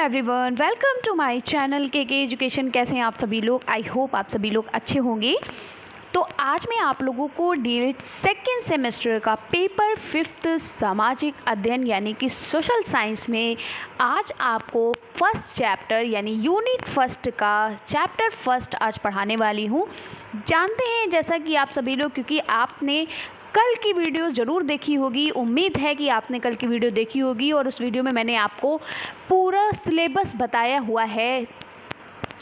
Everyone, welcome to my channel K education. कैसे हैं आप सभी लोग? आई होप आप सभी लोग अच्छे होंगे। तो आज मैं आप लोगों को डीएलएड सेकेंड सेमेस्टर का पेपर 5th सामाजिक अध्ययन यानी कि सोशल साइंस में आज आपको फर्स्ट चैप्टर यानी यूनिट फर्स्ट का चैप्टर फर्स्ट आज पढ़ाने वाली हूँ। जानते हैं जैसा कि आप सभी लोग, क्योंकि आपने कल की वीडियो ज़रूर देखी होगी, उम्मीद है कि आपने कल की वीडियो देखी होगी और उस वीडियो में मैंने आपको पूरा सिलेबस बताया हुआ है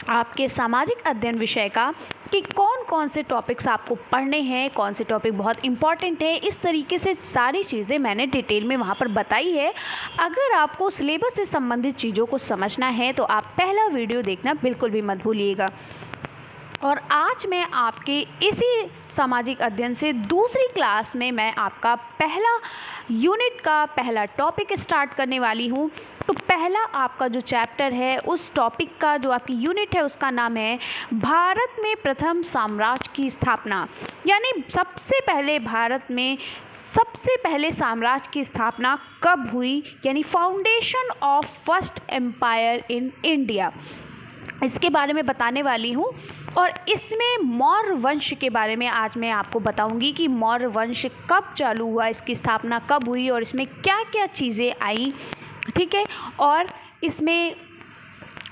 आपके सामाजिक अध्ययन विषय का कि कौन कौन से टॉपिक्स आपको पढ़ने हैं, कौन से टॉपिक बहुत इंपॉर्टेंट है। इस तरीके से सारी चीज़ें मैंने डिटेल में वहाँ पर बताई है। अगर आपको सिलेबस से संबंधित चीज़ों को समझना है तो आप पहला वीडियो देखना बिल्कुल भी मत भूलिएगा। और आज मैं आपके इसी सामाजिक अध्ययन से दूसरी क्लास में मैं आपका पहला यूनिट का पहला टॉपिक स्टार्ट करने वाली हूँ। तो पहला आपका जो चैप्टर है उस टॉपिक का जो आपकी यूनिट है उसका नाम है भारत में प्रथम साम्राज्य की स्थापना। यानी सबसे पहले भारत में सबसे पहले साम्राज्य की स्थापना कब हुई, यानी foundation of first empire in India, इसके बारे में बताने वाली हूँ। और इसमें मौर्य वंश के बारे में आज मैं आपको बताऊंगी कि मौर्य वंश कब चालू हुआ, इसकी स्थापना कब हुई और इसमें क्या क्या चीज़ें आई, ठीक है, और इसमें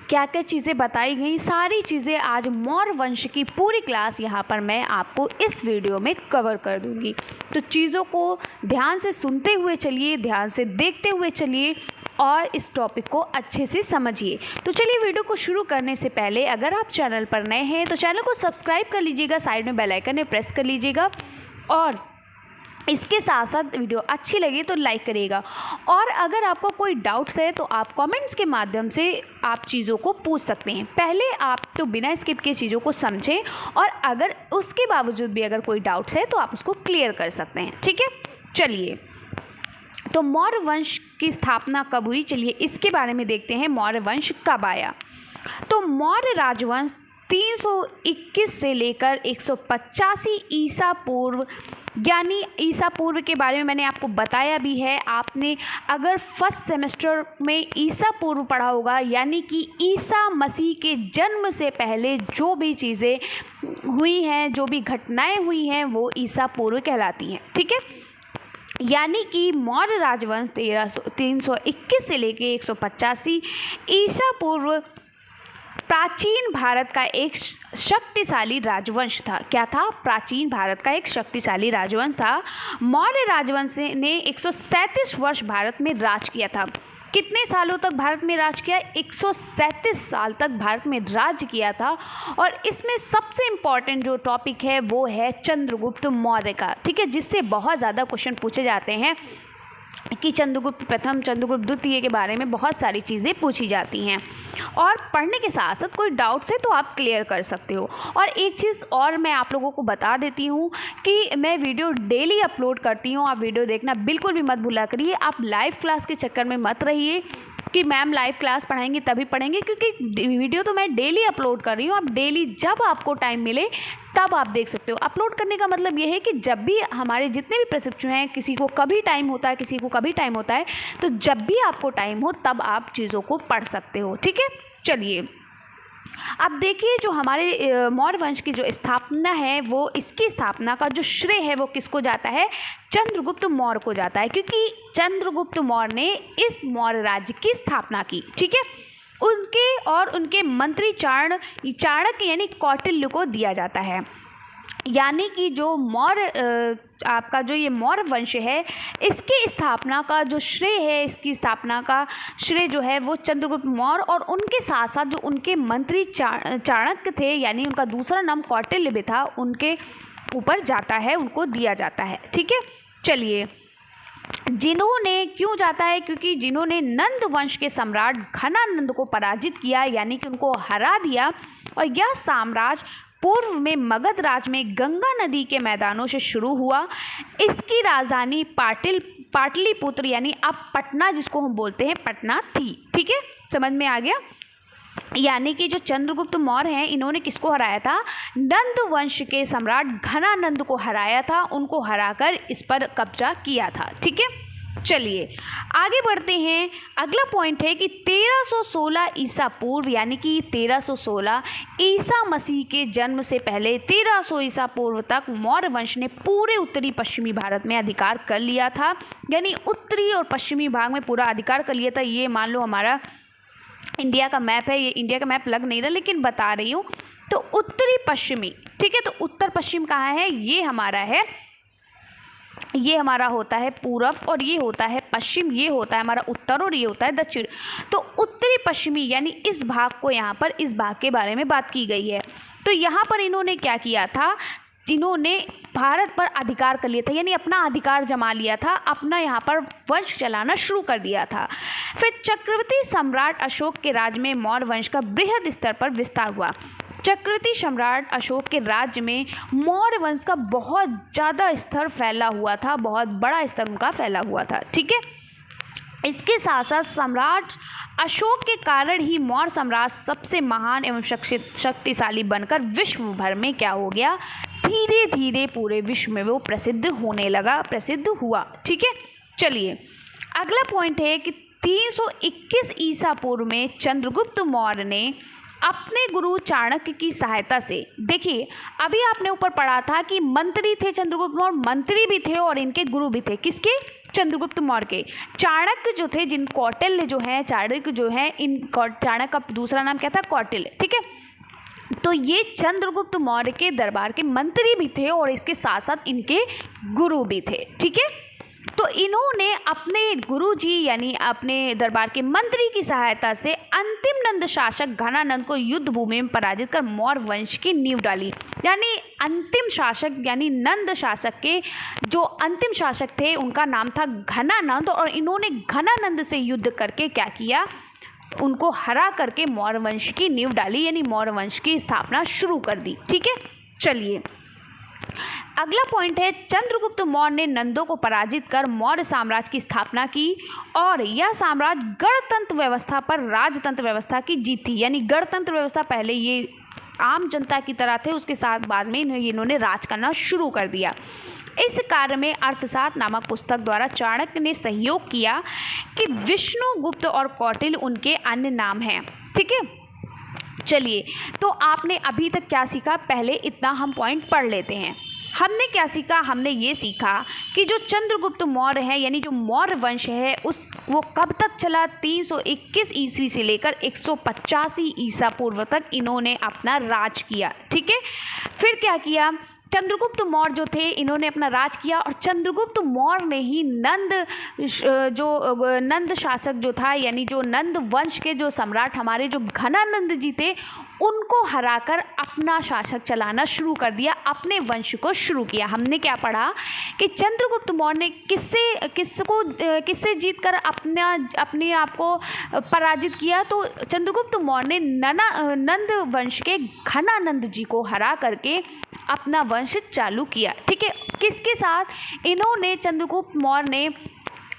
क्या क्या चीज़ें बताई गई, सारी चीज़ें आज मौर्य वंश की पूरी क्लास यहाँ पर मैं आपको इस वीडियो में कवर कर दूँगी। तो चीज़ों को ध्यान से सुनते हुए चलिए, ध्यान से देखते हुए चलिए और इस टॉपिक को अच्छे से समझिए। तो चलिए वीडियो को शुरू करने से पहले अगर आप चैनल पर नए हैं तो चैनल को सब्सक्राइब कर लीजिएगा, साइड में बेल आइकन है प्रेस कर लीजिएगा और इसके साथ साथ वीडियो अच्छी लगी तो लाइक करिएगा। और अगर आपको कोई डाउट्स है तो आप कमेंट्स के माध्यम से आप चीज़ों को पूछ सकते हैं। पहले आप तो बिना स्किप के चीज़ों को समझें और अगर उसके बावजूद भी अगर कोई डाउट्स है तो आप उसको क्लियर कर सकते हैं, ठीक है। चलिए, तो मौर्य वंश की स्थापना कब हुई, चलिए इसके बारे में देखते हैं। मौर्य वंश कब आया? तो मौर्य राजवंश 321 से लेकर 185 ईसा पूर्व, यानी ईसा पूर्व के बारे में मैंने आपको बताया भी है। आपने अगर फर्स्ट सेमेस्टर में ईसा पूर्व पढ़ा होगा, यानी कि ईसा मसीह के जन्म से पहले जो भी चीज़ें हुई हैं, जो भी घटनाएं हुई हैं, वो ईसा पूर्व कहलाती हैं, ठीक है। यानी कि मौर्य राजवंश 321 से लेके 185 ईसा पूर्व प्राचीन भारत का एक शक्तिशाली राजवंश था। क्या था? प्राचीन भारत का एक शक्तिशाली राजवंश था। मौर्य राजवंश ने 137 वर्ष भारत में राज किया था। कितने सालों तक भारत में राज किया? 137 साल तक भारत में राज किया था। और इसमें सबसे इम्पॉर्टेंट जो टॉपिक है वो है चंद्रगुप्त मौर्य का, ठीक है, जिससे बहुत ज़्यादा क्वेश्चन पूछे जाते हैं कि चंद्रगुप्त प्रथम, चंद्रगुप्त द्वितीय के बारे में बहुत सारी चीज़ें पूछी जाती हैं। और पढ़ने के साथ साथ कोई डाउट्स है तो आप क्लियर कर सकते हो। और एक चीज़ और मैं आप लोगों को बता देती हूँ कि मैं वीडियो डेली अपलोड करती हूँ, आप वीडियो देखना बिल्कुल भी मत भूला करिए। आप लाइव क्लास के चक्कर में मत रहिए कि मैम लाइव क्लास पढ़ाएंगे तभी पढ़ेंगे, क्योंकि वीडियो तो मैं डेली अपलोड कर रही हूँ। आप डेली जब आपको टाइम मिले तब आप देख सकते हो। अपलोड करने का मतलब ये है कि जब भी हमारे जितने भी प्रशिक्षु हैं, किसी को कभी टाइम होता है, किसी को कभी टाइम होता है, तो जब भी आपको टाइम हो तब आप चीज़ों को पढ़ सकते हो, ठीक है। चलिए, अब देखिए जो हमारे मौर्य वंश की जो स्थापना है, वो इसकी स्थापना का जो श्रेय है वो किसको जाता है? चंद्रगुप्त मौर्य को जाता है, क्योंकि चंद्रगुप्त मौर्य ने इस मौर्य राज्य की स्थापना की, ठीक है। उनके और उनके मंत्री चाणक्य यानी कौटिल्य को दिया जाता है। यानी कि जो मौर्य आपका जो ये मौर्य वंश है, इसकी स्थापना का जो श्रेय है, इसकी स्थापना का श्रेय जो है वो चंद्रगुप्त मौर्य और उनके साथ साथ जो उनके मंत्री चाणक्य थे, यानी उनका दूसरा नाम कौटिल्य भी था, उनके ऊपर जाता है, उनको दिया जाता है, ठीक है। चलिए, जिन्होंने क्यों जाता है? क्योंकि जिन्होंने नंद वंश के सम्राट घनानंद को पराजित किया, यानी कि उनको हरा दिया। और यह साम्राज्य पूर्व में मगध राज में गंगा नदी के मैदानों से शुरू हुआ। इसकी राजधानी पाटलिपुत्र यानी अब पटना, जिसको हम बोलते हैं, पटना थी, ठीक है, समझ में आ गया। यानी कि जो चंद्रगुप्त मौर्य हैं, इन्होंने किसको हराया था? नंद वंश के सम्राट घनानंद को हराया था, उनको हराकर इस पर कब्जा किया था, ठीक है। चलिए आगे बढ़ते हैं। अगला पॉइंट है कि 1316 ईसा पूर्व यानी कि 1316 ईसा मसीह के जन्म से पहले 1300 ईसा पूर्व तक मौर्य वंश ने पूरे उत्तरी पश्चिमी भारत में अधिकार कर लिया था। यानी उत्तरी और पश्चिमी भाग में पूरा अधिकार कर लिया था। ये मान लो हमारा इंडिया का मैप है, ये इंडिया का मैप लग नहीं रहा लेकिन बता रही हूँ। तो उत्तरी पश्चिमी, ठीक है, तो उत्तर पश्चिम कहाँ है, ये हमारा है, ये हमारा होता है पूरब और ये होता है पश्चिम, ये होता है हमारा उत्तर और ये होता है दक्षिण। तो उत्तरी पश्चिमी यानी इस भाग को यहाँ पर, इस भाग के बारे में बात की गई है। तो यहाँ पर इन्होंने क्या किया था, इन्होंने भारत पर अधिकार कर लिया था, यानी अपना अधिकार जमा लिया था, अपना यहाँ पर वंश चलाना शुरू कर दिया था। फिर चक्रवर्ती सम्राट अशोक के राज में मौर्य वंश का बृहद स्तर पर विस्तार हुआ। चक्रवर्ती सम्राट अशोक के राज्य में मौर्य वंश का बहुत ज़्यादा स्तर फैला हुआ था, बहुत बड़ा स्तर उनका फैला हुआ था, ठीक है। इसके साथ साथ सम्राट अशोक के कारण ही मौर्य साम्राज्य सबसे महान एवं शक्तिशाली बनकर विश्व भर में क्या हो गया, धीरे धीरे पूरे विश्व में वो प्रसिद्ध होने लगा, प्रसिद्ध हुआ, ठीक है। चलिए अगला पॉइंट है कि 321 ईसा पूर्व में चंद्रगुप्त मौर्य ने अपने गुरु चाणक्य की सहायता से, देखिए अभी आपने ऊपर पढ़ा था कि मंत्री थे चंद्रगुप्त मौर्य, मंत्री भी थे और इनके गुरु भी थे, किसके, चंद्रगुप्त मौर्य के। चाणक्य जो थे, जिन कौटिल्य जो है, चाणक्य जो है, इन चाणक्य का दूसरा नाम क्या था, कौटिल्य, ठीक है। तो ये चंद्रगुप्त मौर्य के दरबार के मंत्री भी थे और इसके साथ साथ इनके गुरु भी थे, ठीक है। तो इन्होंने अपने गुरुजी यानी अपने दरबार के मंत्री की सहायता से अंतिम नंद शासक घनानंद को युद्ध भूमि में पराजित कर मौर्य वंश की नींव डाली। यानी अंतिम शासक यानी नंद शासक के जो अंतिम शासक थे उनका नाम था घनानंद, और इन्होंने घनानंद से युद्ध करके क्या किया, उनको हरा करके मौर्य वंश की नींव डाली, यानी मौर्य वंश की स्थापना शुरू कर दी, ठीक है। चलिए अगला पॉइंट है, चंद्रगुप्त मौर्य ने नंदों को पराजित कर मौर्य साम्राज्य की स्थापना की और यह साम्राज्य गणतंत्र व्यवस्था पर राजतंत्र व्यवस्था की जीत थी। यानी गणतंत्र व्यवस्था, पहले ये आम जनता की तरह थे, उसके साथ बाद में इन्होंने राज करना शुरू कर दिया। इस कार्य में अर्थशास्त्र नामक पुस्तक द्वारा चाणक्य ने सहयोग किया कि विष्णुगुप्त और कौटिल्य उनके अन्य नाम हैं, ठीक है। चलिए तो आपने अभी तक क्या सीखा, पहले इतना हम पॉइंट पढ़ लेते हैं। हमने क्या सीखा, हमने ये सीखा कि जो चंद्रगुप्त मौर्य है यानी जो मौर्य वंश है वो कब तक चला, 321 ईस्वी से लेकर 185 ईसा पूर्व तक इन्होंने अपना राज किया, ठीक है। फिर क्या किया, चंद्रगुप्त मौर्य जो थे इन्होंने अपना राज किया और चंद्रगुप्त मौर्य ने ही नंद शासक जो था यानी जो नंद वंश के जो सम्राट हमारे जो घनानंद जी थे उनको हराकर अपना शासक चलाना शुरू कर दिया, अपने वंश को शुरू किया। हमने क्या पढ़ा कि चंद्रगुप्त मौर्य ने किससे जीतकर अपने आप को पराजित किया, तो चंद्रगुप्त मौर्य ने नंद वंश के घनानंद जी को हरा करके अपना वंश चालू किया, ठीक है। किसके साथ, इन्होंने चंद्रगुप्त मौर्य ने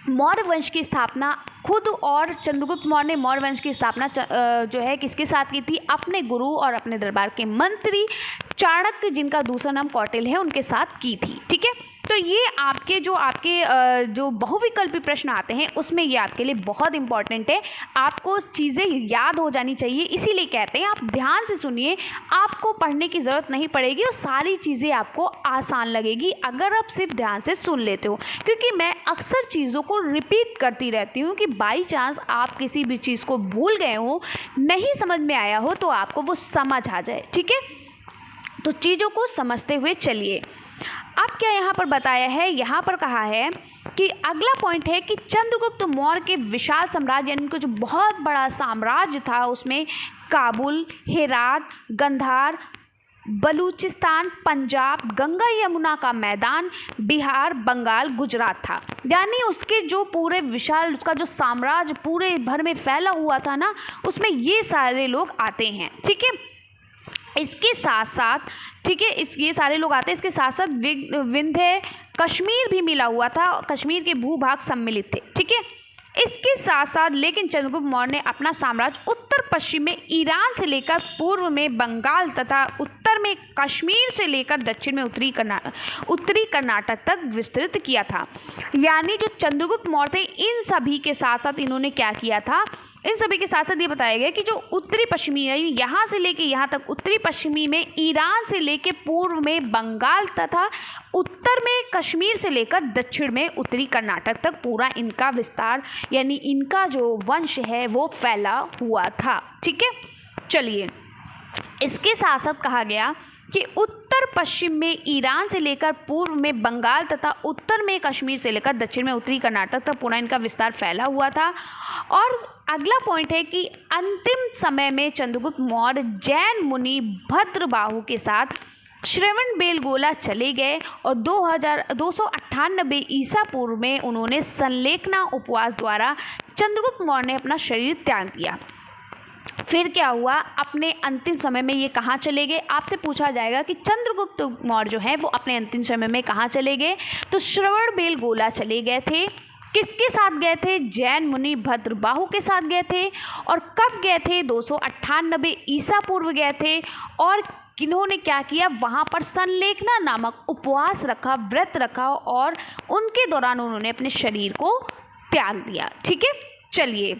मौर्य वंश की स्थापना खुद, और चंद्रगुप्त मौर्य ने मौर्य वंश की स्थापना जो है किसके साथ की थी, अपने गुरु और अपने दरबार के मंत्री चाणक्य जिनका दूसरा नाम कौटिल्य है उनके साथ की थी, ठीक है। तो ये आपके जो बहुविकल्पी प्रश्न आते हैं उसमें ये आपके लिए बहुत इंपॉर्टेंट है, आपको चीज़ें याद हो जानी चाहिए, इसीलिए कहते हैं आप ध्यान से सुनिए, आपको पढ़ने की ज़रूरत नहीं पड़ेगी और सारी चीज़ें आपको आसान लगेगी अगर आप सिर्फ ध्यान से सुन लेते हो। क्योंकि मैं अक्सर चीज़ों को रिपीट करती रहती हूँ कि बाई चांस आप किसी भी चीज़ को भूल गए हो, नहीं समझ में आया हो, तो आपको वो समझ आ जाए, ठीक है। तो चीज़ों को समझते हुए चलिए। अब क्या यहाँ पर बताया है, यहाँ पर कहा है कि अगला पॉइंट है कि चंद्रगुप्त मौर्य के विशाल साम्राज्य यानी जो बहुत बड़ा साम्राज्य था उसमें काबुल, हेरात, गंधार, बलूचिस्तान, पंजाब, गंगा यमुना का मैदान, बिहार, बंगाल, गुजरात था। यानी उसके जो पूरे विशाल उसका जो साम्राज्य पूरे भर में फैला हुआ था ना, उसमें ये सारे लोग आते हैं, ठीक है। इसके साथ साथ, ठीक है, ये सारे लोग आते हैं, इसके साथ साथ विंध्य कश्मीर भी मिला हुआ था, कश्मीर के भूभाग सम्मिलित थे, ठीक है। इसके साथ साथ लेकिन चंद्रगुप्त मौर्य ने अपना साम्राज्य उत्तर पश्चिम में ईरान से लेकर पूर्व में बंगाल तथा उत्तर में कश्मीर से लेकर दक्षिण में उत्तरी कर्नाटक तक विस्तृत किया था। यानी जो चंद्रगुप्त मौर्य थे, इन सभी के साथ साथ इन्होंने क्या किया था, इन सभी के साथ साथ ये बताया गया कि जो उत्तरी पश्चिमी यहाँ से लेके यहाँ तक उत्तरी पश्चिमी में ईरान से लेके पूर्व में बंगाल तथा उत्तर में कश्मीर से लेकर दक्षिण में उत्तरी कर्नाटक तक पूरा इनका विस्तार यानी इनका जो वंश है वो फैला हुआ था। ठीक है, चलिए इसके साथ साथ कहा गया कि उत्तर पश्चिम में ईरान से लेकर पूर्व में बंगाल तथा उत्तर में कश्मीर से लेकर दक्षिण में उत्तरी कर्नाटक तक पूरा इनका विस्तार फैला हुआ था। और अगला पॉइंट है कि अंतिम समय में चंद्रगुप्त मौर्य जैन मुनि भद्रबाहु के साथ श्रवणबेलगोला चले गए और 298 ईसा पूर्व में उन्होंने संलेखना उपवास द्वारा चंद्रगुप्त मौर्य ने अपना शरीर त्याग दिया। फिर क्या हुआ, अपने अंतिम समय में ये कहाँ चले गए, आपसे पूछा जाएगा कि चंद्रगुप्त मौर्य जो है वो अपने अंतिम समय में कहाँ चले गए, तो श्रवणबेलगोला चले गए थे। किसके साथ गए थे, जैन मुनि भद्रबाहु के साथ गए थे। और कब गए थे, 298 ईसा पूर्व गए थे। और किन्होंने क्या किया, वहाँ पर संलेखना नामक उपवास रखा, व्रत रखा और उनके दौरान उन्होंने अपने शरीर को त्याग दिया। ठीक है, चलिए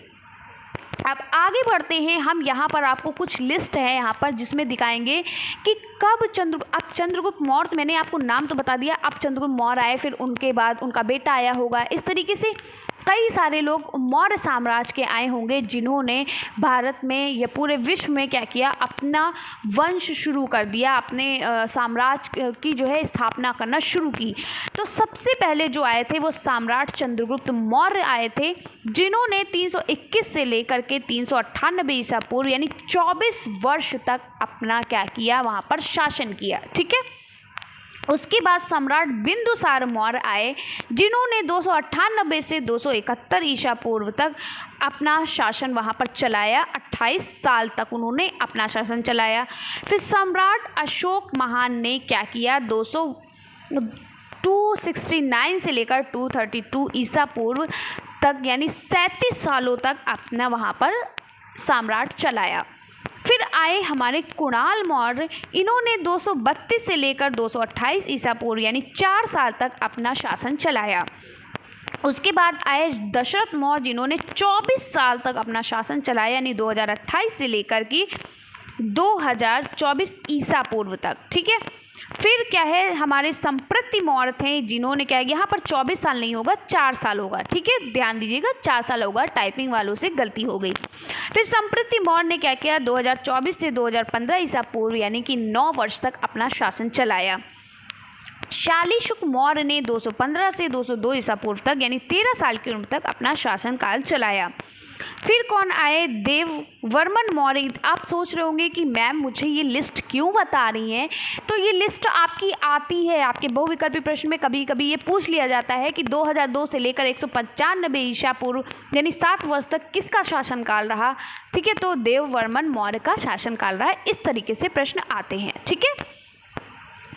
अब आगे बढ़ते हैं हम। यहाँ पर आपको कुछ लिस्ट है यहाँ पर जिसमें दिखाएंगे कि कब चंद्रगुप्त मौर्य, मैंने आपको नाम तो बता दिया, अब चंद्रगुप्त मौर्य आए, फिर उनके बाद उनका बेटा आया होगा। इस तरीके से कई सारे लोग मौर्य साम्राज्य के आए होंगे जिन्होंने भारत में या पूरे विश्व में क्या किया, अपना वंश शुरू कर दिया, अपने साम्राज्य की जो है स्थापना करना शुरू की। तो सबसे पहले जो आए थे वो सम्राट चंद्रगुप्त मौर्य आए थे, जिन्होंने 321 से लेकर के 398 ईसा पूर्व यानी 24 वर्ष तक अपना क्या किया, वहाँ पर शासन किया। ठीक है, उसके बाद सम्राट बिंदुसार मौर्य आए, जिन्होंने 298 से 271 ईसा पूर्व तक अपना शासन वहाँ पर चलाया। 28 साल तक उन्होंने अपना शासन चलाया। फिर सम्राट अशोक महान ने क्या किया, 269 से लेकर 232 ईसा पूर्व तक यानी 37 सालों तक अपना वहाँ पर सम्राट चलाया। फिर आए हमारे कुणाल मौर्य, इन्होंने 232 से लेकर 228 ईसा पूर्व यानी 4 साल तक अपना शासन चलाया। उसके बाद आए दशरथ मौर्य, जिन्होंने 24 साल तक अपना शासन चलाया यानी 2028 से लेकर की 2024 ईसा पूर्व तक। ठीक है, फिर क्या है, हमारे संप्रति मौर्य थे, जिन्होंने क्या, यहाँ पर 24 साल नहीं होगा 4 साल होगा। ठीक है, ध्यान दीजिएगा 4 साल होगा, टाइपिंग वालों से गलती हो गई। फिर संप्रति मौर्य ने क्या किया, 2024 से 2015 ईसा पूर्व यानी कि 9 वर्ष तक अपना शासन चलाया। शालीशुक मौर्य ने 215 से 202 ईसा पूर्व तक यानी 13 साल की उम्र तक अपना शासनकाल चलाया। फिर कौन आए, देववर्मन मौर्य। आप सोच रहे होंगे कि मैम मुझे ये लिस्ट क्यों बता रही हैं, तो ये लिस्ट आपकी आती है आपके बहुविकल्पी प्रश्न में, कभी कभी ये पूछ लिया जाता है कि 2002 से लेकर 195 ईसा पूर्व यानी 7 वर्ष तक किसका शासनकाल रहा। ठीक है, तो देववर्मन मौर्य का शासनकाल रहा। इस तरीके से प्रश्न आते हैं। ठीक है,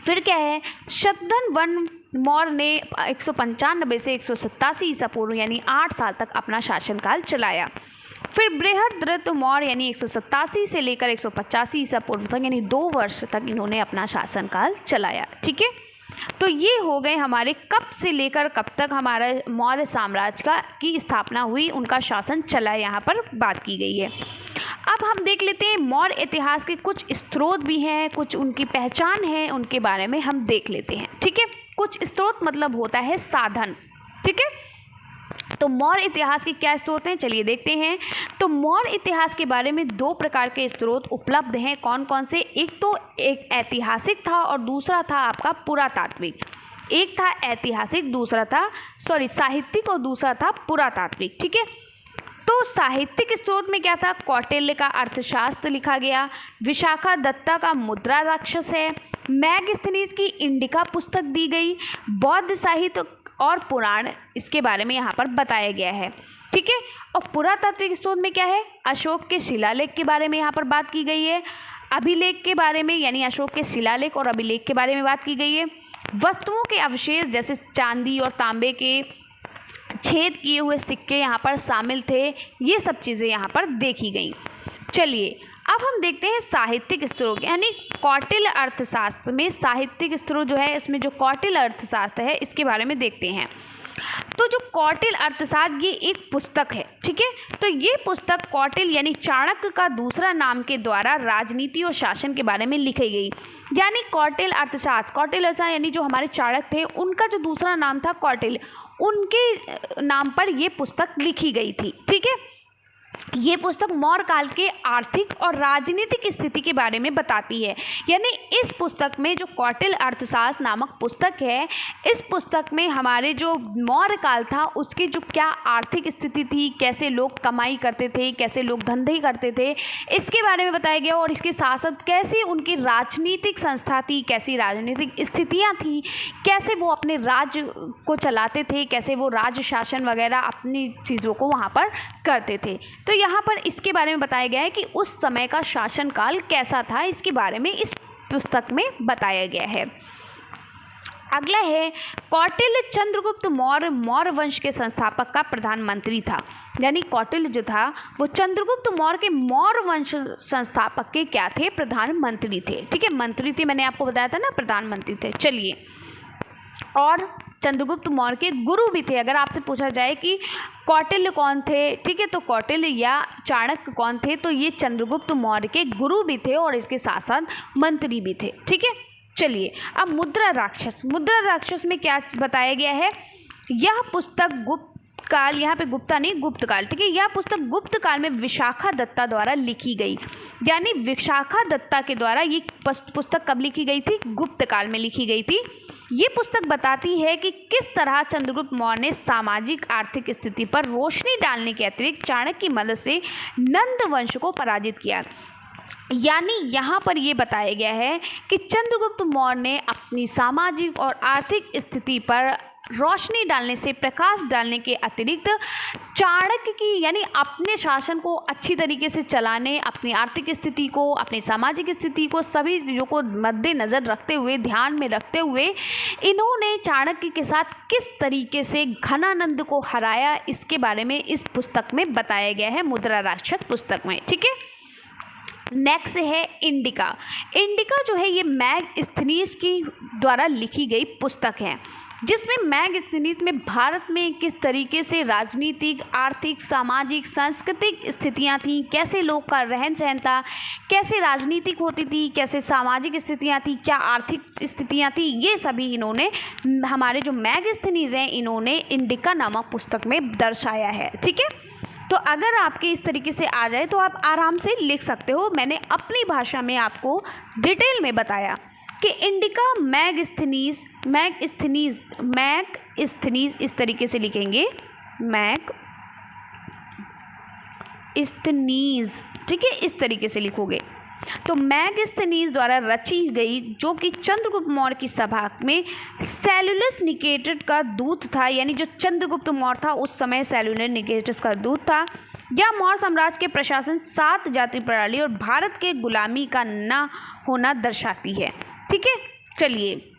फिर क्या है, शतधन्वन मौर्य ने 195 से 187 ईसा पूर्व यानी 8 साल तक अपना शासनकाल चलाया। फिर बृहद्रथ मौर्य यानी 187 से लेकर 185 ईसा पूर्व तक यानी 2 वर्ष तक इन्होंने अपना शासनकाल चलाया। ठीक है, तो ये हो गए हमारे कब से लेकर कब तक हमारा मौर्य साम्राज्य की स्थापना हुई, उनका शासन चला, यहाँ पर बात की गई है। अब हम देख लेते हैं मौर्य इतिहास के कुछ स्रोत भी हैं, कुछ उनकी पहचान है, उनके बारे में हम देख लेते हैं। ठीक है, कुछ स्रोत मतलब होता है साधन। ठीक है, तो मौर्य इतिहास के क्या स्रोत हैं, चलिए देखते हैं। तो मौर्य इतिहास के बारे में 2 प्रकार के स्रोत उपलब्ध हैं। कौन कौन से, एक तो एक ऐतिहासिक था और दूसरा था आपका पुरातात्विक। एक था ऐतिहासिक, दूसरा था साहित्यिक और दूसरा था पुरातात्विक। ठीक है, तो साहित्यिक स्रोत में क्या था, कौटिल्य का अर्थशास्त्र लिखा गया, विशाखा दत्ता का मुद्रा राक्षस है, मैगस्थनीज की इंडिका पुस्तक दी गई, बौद्ध साहित्य और पुराण इसके बारे में यहाँ पर बताया गया है। ठीक है, और पुरातात्विक स्रोत में क्या है, अशोक के शिलालेख के बारे में यहाँ पर बात की गई है, अभिलेख के बारे में यानी अशोक के शिलालेख और अभिलेख के बारे में बात की गई है, वस्तुओं के अवशेष जैसे चांदी और तांबे के छेद किए हुए सिक्के यहाँ पर शामिल थे। ये सब चीज़ें यहाँ पर देखी गई। चलिए अब हम देखते हैं साहित्यिक स्तरों यानी कौटिल्य अर्थशास्त्र में साहित्यिक स्तरों जो है, इसमें जो कौटिल्य अर्थशास्त्र है इसके बारे में देखते हैं। तो जो कौटिल्य अर्थशास्त्र ये एक पुस्तक है, ठीक है। तो ये पुस्तक कौटिल्य यानी चाणक्य का दूसरा नाम के द्वारा राजनीति और शासन के बारे में लिखी गई। यानी कौटिल्य अर्थशास्त्र, कौटिल्य अर्थशास्त्र यानी जो हमारे चाणक्य थे उनका जो दूसरा नाम था कौटिल्य, उनके नाम पर ये पुस्तक लिखी गई थी, ठीक है। ये पुस्तक मौर्य काल के आर्थिक और राजनीतिक स्थिति के बारे में बताती है। यानी इस पुस्तक में जो कौटिल्य अर्थशास्त्र नामक पुस्तक है, इस पुस्तक में हमारे जो मौर्य काल था उसकी जो क्या आर्थिक स्थिति थी, कैसे लोग कमाई करते थे, कैसे लोग धंधे करते थे, इसके बारे में बताया गया। और इसके साथ साथ कैसे उनकी राजनीतिक संस्था थी, कैसी राजनीतिक स्थितियाँ थी, कैसे वो अपने राज्य को चलाते थे, कैसे वो राज्य शासन वगैरह अपनी चीज़ों को वहाँ पर करते थे। तो यहाँ पर इसके बारे में बताया गया है कि उस समय का शासनकाल कैसा था, इसके बारे में इस पुस्तक में बताया गया है। अगला है कौटिल्य चंद्रगुप्त मौर्य मौर्य वंश के संस्थापक का प्रधानमंत्री था। यानी कौटिल्य जो था वो चंद्रगुप्त मौर्य के मौर्य वंश संस्थापक के क्या थे, प्रधानमंत्री थे, ठीक है। मंत्री थे, मैंने आपको बताया था ना, प्रधानमंत्री थे। चलिए, और चंद्रगुप्त मौर्य के गुरु भी थे। अगर आपसे पूछा जाए कि कौटिल्य कौन थे, ठीक है, तो कौटिल्य या चाणक्य कौन थे, तो ये चंद्रगुप्त मौर्य के गुरु भी थे और इसके साथ साथ मंत्री भी थे, ठीक है। चलिए, अब मुद्रा राक्षस, मुद्रा राक्षस में क्या बताया गया है। यह पुस्तक गुप्त काल, यहाँ पे गुप्ता नहीं गुप्त काल, ठीक है। यह पुस्तक गुप्त काल में विशाखा दत्ता द्वारा लिखी गई। यानी विशाखा दत्ता के द्वारा ये पुस्तक कब लिखी गई थी, गुप्त काल में लिखी गई थी। ये पुस्तक बताती है कि किस तरह चंद्रगुप्त मौर्य ने सामाजिक आर्थिक स्थिति पर रोशनी डालने के अतिरिक्त चाणक्य की मदद से नंद वंश को पराजित किया। यानी यहाँ पर ये बताया गया है कि चंद्रगुप्त मौर्य ने अपनी सामाजिक और आर्थिक स्थिति पर रोशनी डालने से, प्रकाश डालने के अतिरिक्त चाणक्य की यानी अपने शासन को अच्छी तरीके से चलाने, अपनी आर्थिक स्थिति को, अपनी सामाजिक स्थिति को, सभी चीज़ों को मद्देनज़र रखते हुए, ध्यान में रखते हुए इन्होंने चाणक्य के साथ किस तरीके से घनानंद को हराया, इसके बारे में इस पुस्तक में बताया गया है, मुद्रा राक्षस पुस्तक में, ठीक है। नेक्स्ट है इंडिका। इंडिका जो है ये मैगस्थनीज की द्वारा लिखी गई पुस्तक है, जिसमें मैगस्थनीज में भारत में किस तरीके से राजनीतिक, आर्थिक, सामाजिक, सांस्कृतिक स्थितियां थीं, कैसे लोग का रहन सहन था, कैसे राजनीतिक होती थी, कैसे सामाजिक स्थितियां थी, क्या आर्थिक स्थितियां थी, ये सभी इन्होंने, हमारे जो मैगस्थनीज हैं, इन्होंने इंडिका नामक पुस्तक में दर्शाया है, ठीक है। तो अगर आपके इस तरीके से आ जाए तो आप आराम से लिख सकते हो। मैंने अपनी भाषा में आपको डिटेल में बताया कि इंडिका मैगस्थनीज, मैगस्थनीज इस तरीके से लिखेंगे, मैगस्थनीज, ठीक है, इस तरीके से लिखोगे। तो मैगस्थनीज द्वारा रची गई, जो कि चंद्रगुप्त मौर्य की सभा में सेल्यूलस निकेटर का दूत था। यानी जो चंद्रगुप्त मौर्य था उस समय सेल्यूलस निकेटर का दूत था। यह मौर्य साम्राज्य के प्रशासन, 7 जाति प्रणाली और भारत के गुलामी का न होना दर्शाती है, ठीक है। चलिए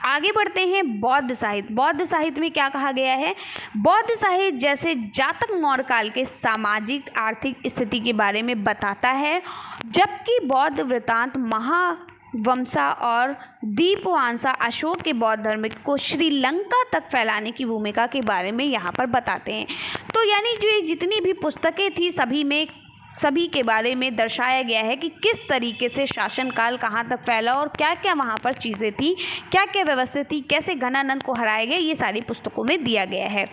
आगे बढ़ते हैं। बौद्ध साहित्य। बौद्ध साहित्य में क्या कहा गया है। बौद्ध साहित्य जैसे जातक मौर्य काल के सामाजिक आर्थिक स्थिति के बारे में बताता है, जबकि बौद्ध वृत्तांत महावंशा और दीपवंशा अशोक के बौद्ध धर्म को श्रीलंका तक फैलाने की भूमिका के बारे में यहाँ पर बताते हैं। तो यानी जो ये जितनी भी पुस्तकें थी सभी के बारे में दर्शाया गया है कि किस तरीके से शासनकाल कहाँ तक फैला और क्या क्या वहाँ पर चीज़ें थी, क्या क्या व्यवस्था थी, कैसे घनानंद को हराया गया, ये सारी पुस्तकों में दिया गया है।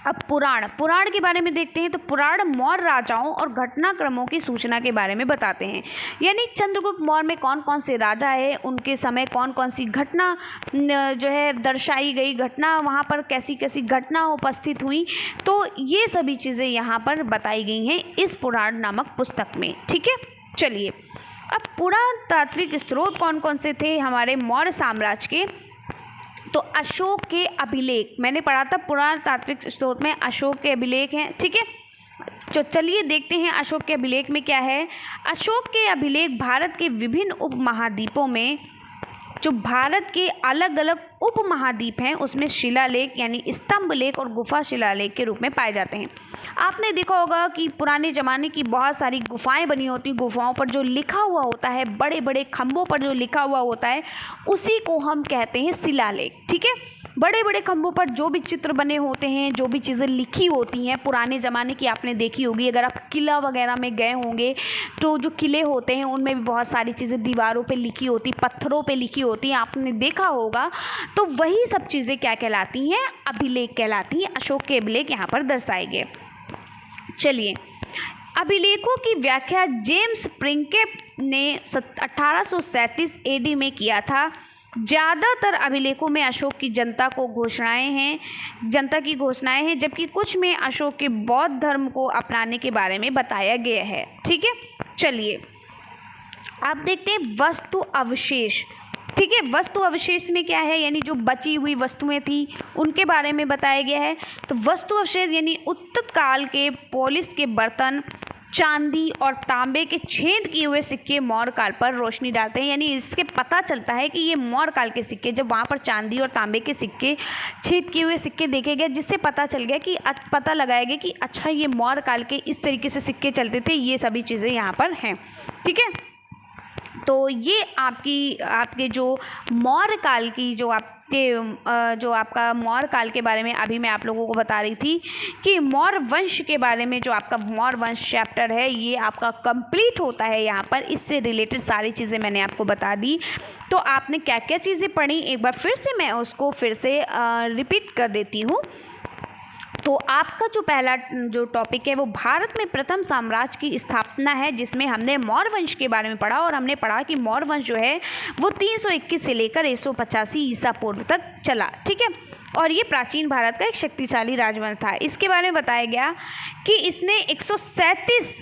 अब पुराण के बारे में देखते हैं। तो पुराण मौर्य राजाओं और घटनाक्रमों की सूचना के बारे में बताते हैं। यानी चंद्रगुप्त मौर्य में कौन कौन से राजा है, उनके समय कौन कौन सी घटना जो है दर्शाई गई, घटना वहाँ पर कैसी कैसी घटना उपस्थित हुई, तो ये सभी चीज़ें यहाँ पर बताई गई हैं इस पुराण नामक पुस्तक में, ठीक है। चलिए, अब पुरातात्विक स्रोत कौन कौन से थे हमारे मौर्य साम्राज्य के। तो अशोक के अभिलेख, मैंने पढ़ा था पुरातात्विक स्रोत में अशोक के अभिलेख हैं, ठीक है। तो चलिए देखते हैं अशोक के अभिलेख में क्या है। अशोक के अभिलेख भारत के विभिन्न उपमहाद्वीपों में जो भारत के अलग अलग उपमहाद्वीप हैं उसमें शिलालेख यानी स्तंभ लेख और गुफा शिलालेख के रूप में पाए जाते हैं। आपने देखा होगा कि पुराने ज़माने की बहुत सारी गुफाएं बनी होती, गुफाओं पर जो लिखा हुआ होता है, बड़े बड़े खंभों पर जो लिखा हुआ होता है, उसी को हम कहते हैं शिलालेख। ठीक है, बड़े बड़े खंभों पर जो भी चित्र बने होते हैं, जो भी चीज़ें लिखी होती हैं पुराने ज़माने की आपने देखी होगी। अगर आप किला वगैरह में गए होंगे तो जो किले होते हैं उनमें भी बहुत सारी चीज़ें दीवारों पे लिखी होती, पत्थरों पे लिखी होती हैं, आपने देखा होगा। तो वही सब चीज़ें क्या कहलाती हैं? अभिलेख कहलाती हैं। अशोक के अभिलेख यहाँ पर दर्शाए गए। चलिए, अभिलेखों की व्याख्या जेम्स प्रिंकेप ने 1837 एडी में किया था। ज़्यादातर अभिलेखों में अशोक की जनता की घोषणाएं हैं, जबकि कुछ में अशोक के बौद्ध धर्म को अपनाने के बारे में बताया गया है। ठीक है, चलिए आप देखते हैं वस्तु अवशेष। ठीक है, वस्तु अवशेष में क्या है? यानी जो बची हुई वस्तुएं थी उनके बारे में बताया गया है। तो वस्तु अवशेष यानी उत्तरी काल के पोलिस के बर्तन, चांदी और तांबे के छेद किए हुए सिक्के मौर्य काल पर रोशनी डालते हैं। यानी इससे पता चलता है कि ये मौर्य काल के सिक्के, जब वहाँ पर चांदी और तांबे के सिक्के, छेद किए हुए सिक्के देखे गए, जिससे पता चल गया कि पता लगाया गया कि अच्छा ये मौर्य काल के इस तरीके से सिक्के चलते थे। ये सभी चीज़ें यहाँ पर हैं। ठीक है, तो ये आपके जो मौर्य काल की जो आपका मौर्य काल के बारे में अभी मैं आप लोगों को बता रही थी कि मौर्य वंश के बारे में जो आपका मौर्य वंश चैप्टर है ये आपका कंप्लीट होता है। यहाँ पर इससे रिलेटेड सारी चीज़ें मैंने आपको बता दी। तो आपने क्या क्या चीज़ें पढ़ी, एक बार फिर से मैं उसको फिर से रिपीट कर देती हूँ। तो आपका जो पहला जो टॉपिक है वो भारत में प्रथम साम्राज्य की स्थापना है, जिसमें हमने मौर्य वंश के बारे में पढ़ा और हमने पढ़ा कि मौर्य वंश जो है वो 321 से लेकर 185 ईसा पूर्व तक चला। ठीक है, और ये प्राचीन भारत का एक शक्तिशाली राजवंश था। इसके बारे में बताया गया कि इसने 137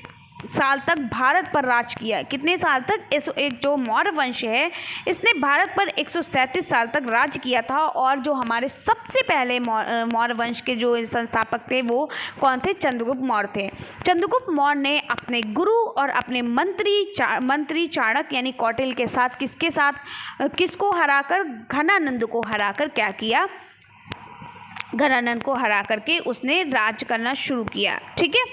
साल तक भारत पर राज किया। कितने साल तक? एक जो मौर्य वंश है इसने भारत पर 137 साल तक राज किया था। और जो हमारे सबसे पहले मौर्य वंश के जो संस्थापक थे वो कौन थे? चंद्रगुप्त मौर्य थे। चंद्रगुप्त मौर्य ने अपने गुरु और अपने मंत्री चाणक्य यानी कौटिल्य के साथ किसको हराकर? घनानंद को हराकर क्या किया? घनानंद को हरा करके उसने राज करना शुरू किया। ठीक है,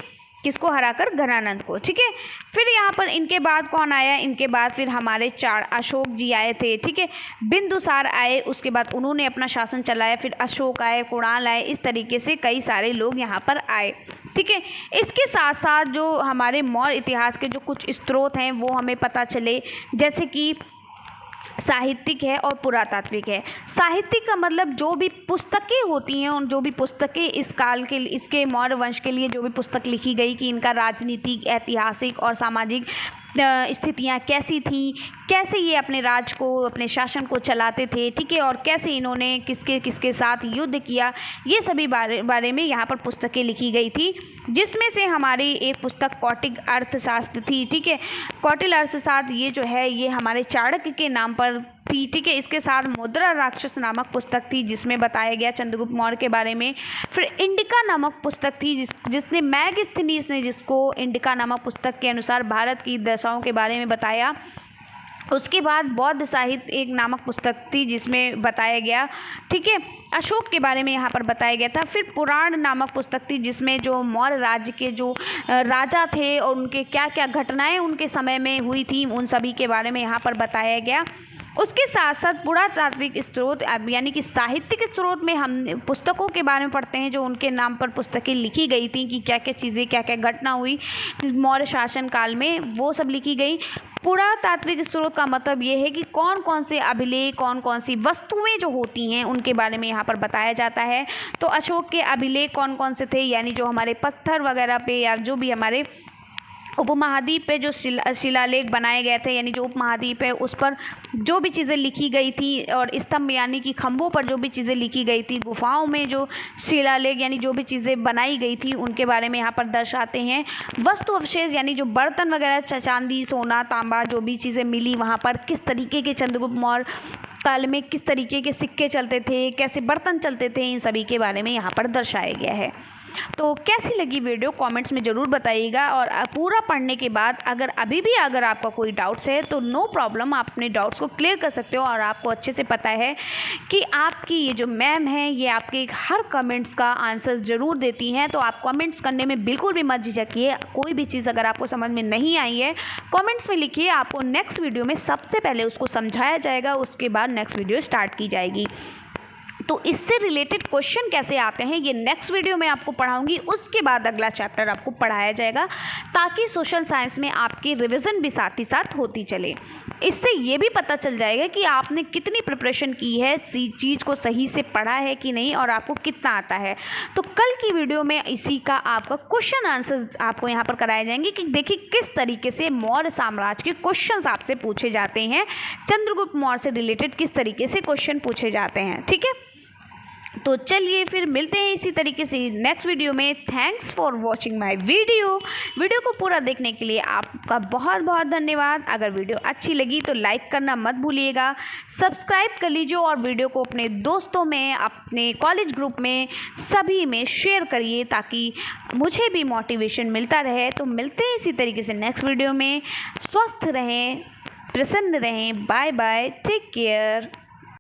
किसको हराकर? घनानंद को। ठीक है, फिर यहाँ पर इनके बाद कौन आया? इनके बाद फिर हमारे अशोक जी आए थे। ठीक है, बिंदुसार आए, उसके बाद उन्होंने अपना शासन चलाया, फिर अशोक आए, कुणाल आए, इस तरीके से कई सारे लोग यहाँ पर आए। ठीक है, इसके साथ साथ जो हमारे मौर्य इतिहास के जो कुछ स्रोत हैं वो हमें पता चले, जैसे कि साहित्यिक है और पुरातात्विक है। साहित्यिक का मतलब जो भी पुस्तकें होती हैं, उन जो भी पुस्तकें इस काल के, इसके मौर्य वंश के लिए जो भी पुस्तक लिखी गई कि इनका राजनीतिक, ऐतिहासिक और सामाजिक स्थितियाँ कैसी थी, कैसे ये अपने राज को, अपने शासन को चलाते थे। ठीक है, और कैसे इन्होंने किसके किसके साथ युद्ध किया, ये सभी बारे में यहाँ पर पुस्तकें लिखी गई थी। जिसमें से हमारी एक पुस्तक कौटिल्य अर्थशास्त्र थी। ठीक है, कौटिल्य अर्थशास्त्र ये जो है ये हमारे चाणक्य के नाम पर थी। ठीक है, इसके साथ मुद्रा राक्षस नामक पुस्तक थी जिसमें बताया गया चंद्रगुप्त मौर्य के बारे में। फिर इंडिका नामक पुस्तक थी जिसने मैगस्थनीज ने जिसको इंडिका नामक पुस्तक के अनुसार भारत की दशाओं के बारे में बताया। उसके बाद बौद्ध साहित्य एक नामक पुस्तक थी जिसमें बताया गया। ठीक है, अशोक के बारे में यहाँ पर बताया गया था। फिर पुराण नामक पुस्तक थी जिसमें जो मौर्य राज्य के जो राजा थे और उनके क्या क्या घटनाएं उनके समय में हुई थी उन सभी के बारे में यहाँ पर बताया गया। उसके साथ साथ पुरातात्विक स्रोत यानी कि साहित्यिक स्रोत में हम पुस्तकों के बारे में पढ़ते हैं जो उनके नाम पर पुस्तकें लिखी गई थी कि क्या क्या चीज़ें, क्या क्या घटना हुई मौर्य शासन काल में, वो सब लिखी गई। पुरातात्विक स्रोत का मतलब ये है कि कौन कौन से अभिलेख, कौन कौन सी वस्तुएं जो होती हैं उनके बारे में यहाँ पर बताया जाता है। तो अशोक के अभिलेख कौन कौन से थे, यानी जो हमारे पत्थर वगैरह पे या जो भी हमारे उपमहाद्वीप पे जो शिलालेख बनाए गए थे, यानी जो उपमहाद्वीप है उस पर जो भी चीज़ें लिखी गई थी, और स्तंभ यानी कि खंभों पर जो भी चीज़ें लिखी गई थी, गुफाओं में जो शिलालेख यानी जो भी चीज़ें बनाई गई थी उनके बारे में यहाँ पर दर्शाते हैं। वस्तु अवशेष यानी जो बर्तन वगैरह, चांदी, सोना, तांबा, जो भी चीज़ें मिली वहाँ पर, किस तरीके के चंद्रगुप्त मौर्य काल में किस तरीके के सिक्के चलते थे, कैसे बर्तन चलते थे, इन सभी के बारे में यहाँ पर दर्शाया गया है। तो कैसी लगी वीडियो कमेंट्स में ज़रूर बताइएगा। और पूरा पढ़ने के बाद अगर आपका कोई डाउट्स है तो नो प्रॉब्लम, आप अपने डाउट्स को क्लियर कर सकते हो। और आपको अच्छे से पता है कि आपकी ये जो मैम है ये आपके हर कमेंट्स का आंसर ज़रूर देती हैं, तो आप कमेंट्स करने में बिल्कुल भी मत झिझकिए। कोई भी चीज़ अगर आपको समझ में नहीं आई है कमेंट्स में लिखिए, आपको नेक्स्ट वीडियो में सबसे पहले उसको समझाया जाएगा, उसके बाद नेक्स्ट वीडियो स्टार्ट की जाएगी। तो इससे रिलेटेड क्वेश्चन कैसे आते हैं ये नेक्स्ट वीडियो में आपको पढ़ाऊंगी, उसके बाद अगला चैप्टर आपको पढ़ाया जाएगा, ताकि सोशल साइंस में आपकी रिवीजन भी साथ ही साथ होती चले। इससे ये भी पता चल जाएगा कि आपने कितनी प्रिपरेशन की है, चीज़ को सही से पढ़ा है कि नहीं, और आपको कितना आता है। तो कल की वीडियो में इसी का आपका क्वेश्चन आंसर आपको यहाँ पर कराए जाएंगे कि देखिए किस तरीके से मौर्य साम्राज्य के क्वेश्चन आपसे पूछे जाते हैं, चंद्रगुप्त मौर्य से रिलेटेड किस तरीके से क्वेश्चन पूछे जाते हैं। ठीक है, तो चलिए फिर मिलते हैं इसी तरीके से नेक्स्ट वीडियो में। Thanks for watching my video को पूरा देखने के लिए आपका बहुत बहुत धन्यवाद। अगर वीडियो अच्छी लगी तो लाइक करना मत भूलिएगा, सब्सक्राइब कर लीजिए और वीडियो को अपने दोस्तों में, अपने कॉलेज ग्रुप में, सभी में शेयर करिए, ताकि मुझे भी मोटिवेशन मिलता रहे। तो मिलते हैं इसी तरीके से नेक्स्ट वीडियो में। स्वस्थ रहें, प्रसन्न रहें। Bye bye, take care.